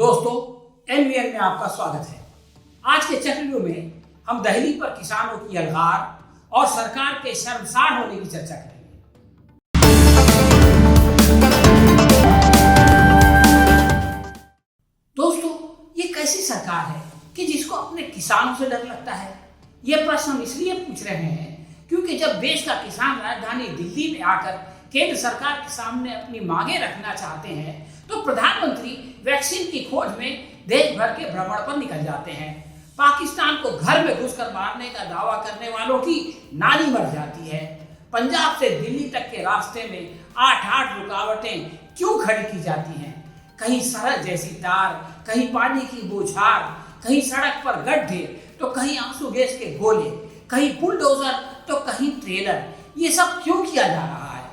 दोस्तों, एनवीएन में आपका स्वागत है। आज के चक्रव्यूह में हम दिल्ली पर किसानों की यलगार और सरकार के शर्मसार होने की चर्चा करेंगे। दोस्तों, ये कैसी सरकार है कि जिसको अपने किसानों से डर लगता है? ये प्रश्न हम इसलिए पूछ रहे हैं क्योंकि जब देश का किसान राजधानी दिल्ली में आकर केंद्र सरकार के सामने अपनी मांगे रखना चाहते हैं तो प्रधानमंत्री वैक्सीन की खोज में देश भर के भ्रमण पर निकल जाते हैं। पाकिस्तान को घर में घुसकर मारने का दावा करने वालों की नानी मर जाती है। पंजाब से दिल्ली तक के रास्ते में 8-8 रुकावटें क्यों खड़ी की जाती हैं? कहीं सड़क जैसी तार, कहीं पानी की बौछार, कहीं सड़क पर गड्ढे तो कहीं आंसू गैस के गोले, कहीं बुलडोजर तो कहीं ट्रेलर। ये सब क्यों किया जा रहा है?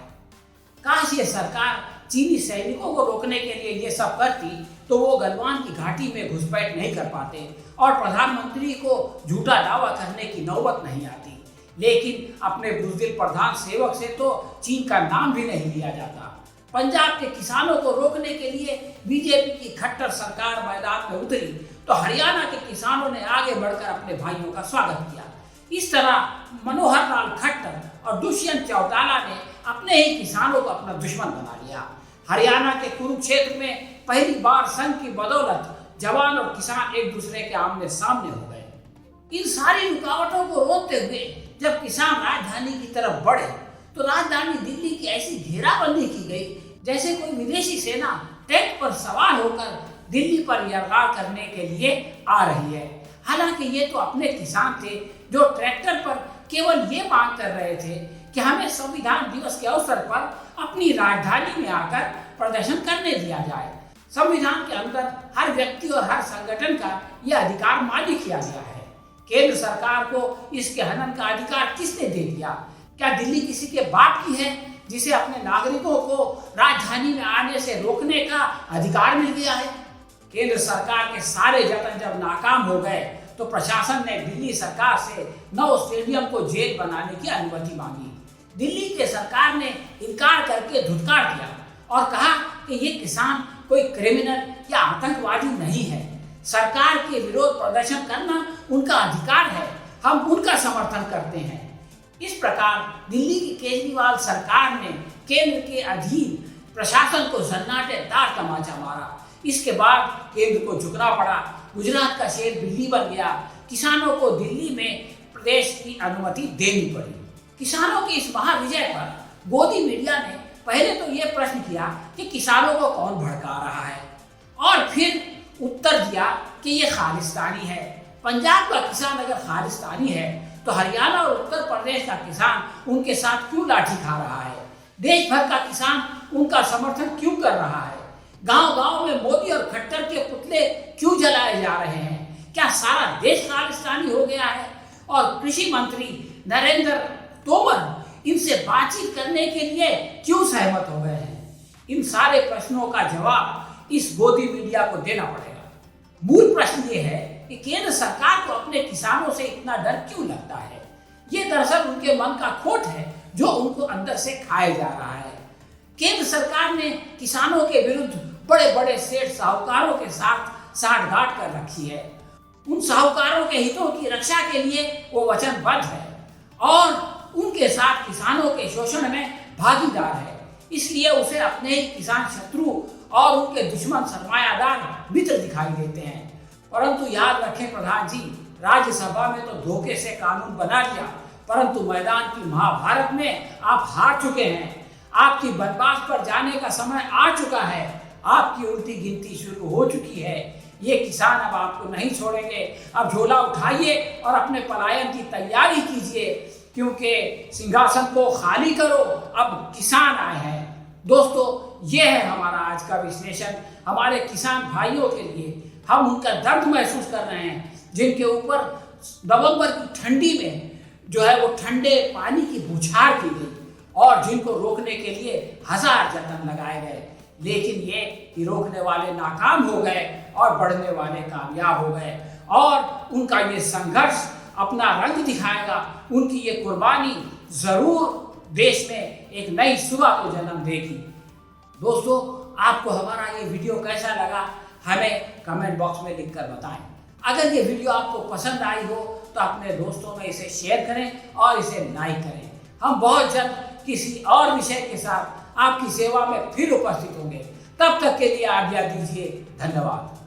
काश ये सरकार चीनी सैनिकों को रोकने के लिए ये सब करती तो वो गलवान की घाटी में घुसपैठ नहीं कर पाते और प्रधानमंत्री को झूठा दावा करने की नौबत नहीं आती। लेकिन अपने बुज़दिल प्रधान सेवक से तो चीन का नाम भी नहीं लिया जाता। पंजाब के किसानों को रोकने के लिए बीजेपी की खट्टर सरकार मैदान में उतरी तो हरियाणा के किसानों ने आगे बढ़कर अपने भाइयों का स्वागत किया। इस तरह मनोहर लाल खट्टर और दुष्यंत चौटाला ने अपने ही किसानों को अपना दुश्मन बना लिया। हरियाणा के कुरुक्षेत्र में पहली बार संघ की बदौलत जवान और किसान एक दूसरे के आमने सामने हो गए। इन सारी रुकावटों को रोकते हुए जब किसान राजधानी की तरफ बढ़े तो राजधानी दिल्ली की ऐसी घेराबंदी की गई जैसे कोई विदेशी सेना टैंक पर सवार होकर दिल्ली पर यलगार करने के लिए आ रही है। हालांकि ये तो अपने किसान थे जो ट्रैक्टर पर केवल ये मांग कर रहे थे कि हमें संविधान दिवस के अवसर पर अपनी राजधानी में आकर प्रदर्शन करने दिया जाए। संविधान के अंदर हर व्यक्ति और हर संगठन का यह अधिकार मान्य किया गया है। केंद्र सरकार को इसके हनन का अधिकार किसने दे दिया? क्या दिल्ली किसी के बाप की है जिसे अपने नागरिकों को राजधानी में आने से रोकने का अधिकार मिल गया है? केंद्र सरकार के सारे जतन जब नाकाम हो गए तो प्रशासन ने दिल्ली सरकार से 9 स्टेडियम को जेल बनाने की अनुमति मांगी। दिल्ली के सरकार ने इनकार करके धुतकार दिया और कहा कि ये किसान कोई क्रिमिनल या आतंकवादी नहीं है। सरकार के विरोध प्रदर्शन करना उनका अधिकार है, हम उनका समर्थन करते हैं। इस प्रकार दिल्ली की केजरीवाल सरकार ने केंद्र के अधीन प्रशासन को सन्नाटेदार तमाचा मारा। इसके बाद केंद्र को झुकना पड़ा। गुजरात का शेर दिल्ली बन गया। किसानों को दिल्ली में प्रदेश की अनुमति देनी पड़ी। किसानों की इस महाविजय पर गोदी मीडिया ने पहले तो ये प्रश्न किया कि किसानों को कौन भड़का रहा है और फिर उत्तर दिया कि ये खालिस्तानी है। पंजाब का किसान अगर खालिस्तानी है तो हरियाणा और उत्तर प्रदेश का किसान उनके साथ क्यों लाठी खा रहा है? देश भर का किसान उनका समर्थन क्यों कर रहा है? गांव-गांव में मोदी और खट्टर के पुतले क्यों जलाए जा रहे हैं? क्या सारा देश खालिस्तानी हो गया है? और कृषि मंत्री नरेंद्र तोमर इनसे बातचीत करने के लिए क्यों सहमत हो गए हैं? इन सारे प्रश्नों का जवाब इस गोदी मीडिया को देना पड़ेगा। मूल प्रश्न ये है कि केंद्र सरकार को अपने किसानों से इतना डर क्यों लगता है? ये दरअसल उनके मन का खोट है जो उनको अंदर से खाया जा रहा है। केंद्र सरकार ने किसानों के विरुद्ध बड़े बड़े सेठ साहूकारों के साथ साठगांठ कर रखी है। उन साहूकारों के हितों की रक्षा के लिए वो वचनबद्ध है और उनके साथ किसानों के शोषण में भागीदार है। इसलिए उसे अपने ही किसान शत्रु और उनके दुश्मन सरमायादार मित्र दिखाई देते हैं। परंतु याद रखें प्रधान जी, राज्यसभा में तो धोखे से कानून बना लिया, परंतु मैदान की महाभारत में आप हार चुके हैं। आपकी बनवास पर जाने का समय आ चुका है। आपकी उल्टी गिनती शुरू हो चुकी है। ये किसान अब आपको नहीं छोड़ेंगे। अब झोला उठाइए और अपने पलायन की तैयारी कीजिए क्योंकि सिंहासन को खाली करो, अब किसान आए हैं। दोस्तों, ये है हमारा आज का विश्लेषण। हमारे किसान भाइयों के लिए हम उनका दर्द महसूस कर रहे हैं जिनके ऊपर नवंबर की ठंडी में जो है वो ठंडे पानी की बौछार की गई और जिनको रोकने के लिए 1000 जतन लगाए गए, लेकिन ये रोकने वाले नाकाम हो गए और बढ़ने वाले कामयाब हो गए। और उनका ये संघर्ष अपना रंग दिखाएगा। उनकी ये कुर्बानी जरूर देश में एक नई सुबह को जन्म देगी। दोस्तों, आपको हमारा ये वीडियो कैसा लगा हमें कमेंट बॉक्स में लिखकर बताएं। अगर ये वीडियो आपको पसंद आई हो तो अपने दोस्तों में इसे शेयर करें और इसे लाइक करें। हम बहुत जल्द किसी और विषय के साथ आपकी सेवा में फिर उपस्थित होंगे। तब तक के लिए आज्ञा दीजिए। धन्यवाद।